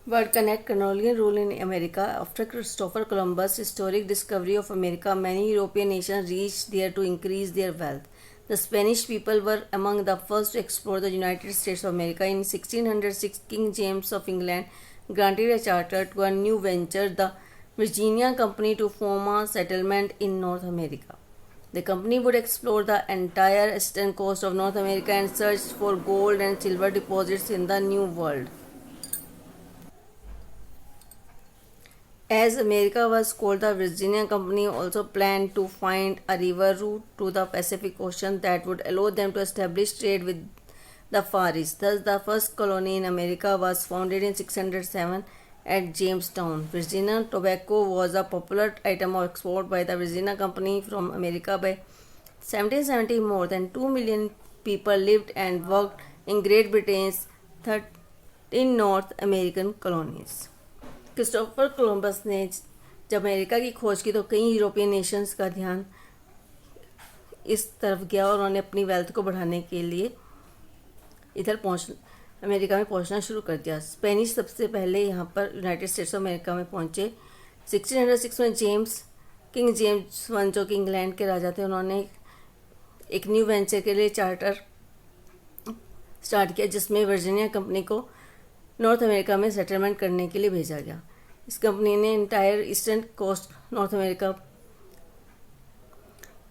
Word connect colonial rule in America. After Christopher Columbus' historic discovery of America, many European nations reached there to increase their wealth. The Spanish people were among the first to explore the United States of America. In 1606, King James of England granted a charter to a new venture, the Virginia Company, to form a settlement in North America. The company would explore the entire eastern coast of North America and search for gold and silver deposits in the New World. As America was called, the Virginia Company also planned to find a river route to the Pacific Ocean that would allow them to establish trade with the Far East. Thus, the first colony in America was founded in 607 at Jamestown, Virginia. Tobacco was a popular item of export by the Virginia Company from America. By 1770, more than 2 million people lived and worked in Great Britain's 13 North American colonies. Christopher Columbus ने जब America की खोज की तो कई European Nations का ध्यान इस तरफ गया और उन्होंने अपनी वेल्थ को बढ़ाने के लिए इधर अमेरिका में पहुंचना शुरू कर दिया। स्पेनिश सबसे पहले यहाँ पर यूनाइटेड स्टेट्स ऑफ अमेरिका में पहुंचे। 1606 में किंग जेम्स वन, जो कि इंग्लैंड के राजा थे, उन्होंने एक न्यू वेंचर के लिए चार्टर स्टार्ट किया जिसमें वर्जीनिया कंपनी को नॉर्थ अमेरिका में सेटलमेंट करने के लिए भेजा गया। इस कंपनी ने entire eastern coast North America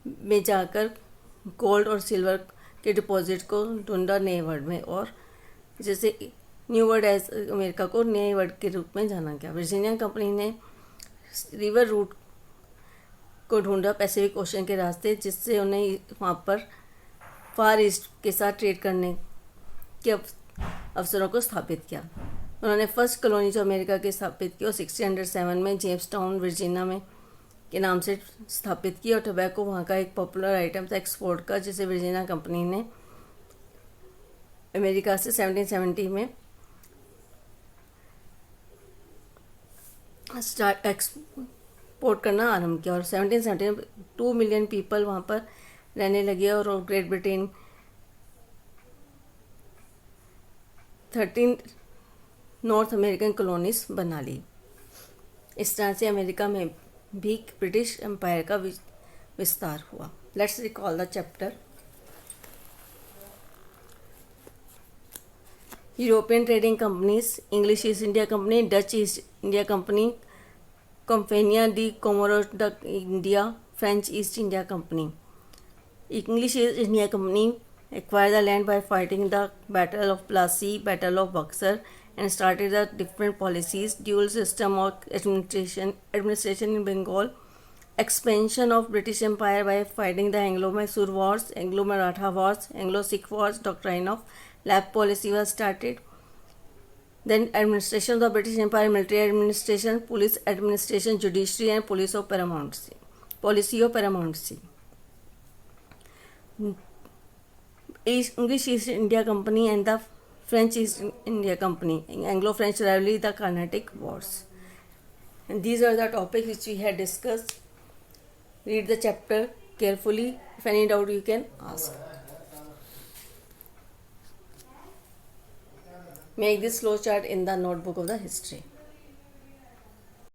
में जाकर गोल्ड और सिल्वर के डिपॉजिट को ढूंढा नए वर्ल्ड में, और जैसे न्यू वर्ल्ड एज अमेरिका को नए वर्ल्ड के रूप में जाना गया। वर्जीनिया कंपनी ने रिवर रूट को ढूंढा पैसिफिक ओशन के रास्ते, जिससे उन्हें वहाँ पर फार ईस्ट के साथ ट्रेड करने के अवसरों को स्थापित किया। उन्होंने फर्स्ट कॉलोनी जो अमेरिका की स्थापित की और 1607 में जेम्सटाउन वर्जीनिया में के नाम से स्थापित की, और टोबैको वहाँ का एक पॉपुलर आइटम था एक्सपोर्ट का, जिसे वर्जीनिया कंपनी ने अमेरिका से 1770 में एक्सपोर्ट करना आरंभ किया, और 1770 में 2 मिलियन पीपल वहाँ पर रहने लगे और great Britain 13 north American colonies बना ली। इस तरह से अमेरिका में भी ब्रिटिश एम्पायर का विस्तार हुआ। Let's recall the chapter. European trading companies, English East India company, Dutch East India company, कंपनिया डी कोमोरो द इंडिया, French East India company. English East India Company acquired the land by fighting the Battle of Plassey, Battle of Buxar, and started the different policies, dual system of administration in Bengal, expansion of British Empire by fighting the Anglo-Mysore Wars, Anglo-Maratha Wars, Anglo-Sikh Wars, doctrine of lap policy was started. Then administration of the British Empire, military administration, police administration, judiciary, and policy of paramountcy. English East India Company and the French East India Company, Anglo-French rivalry, the Carnatic Wars. And these are the topics which we had discussed. Read the chapter carefully. If any doubt you can ask. Make this flowchart in the notebook of the history.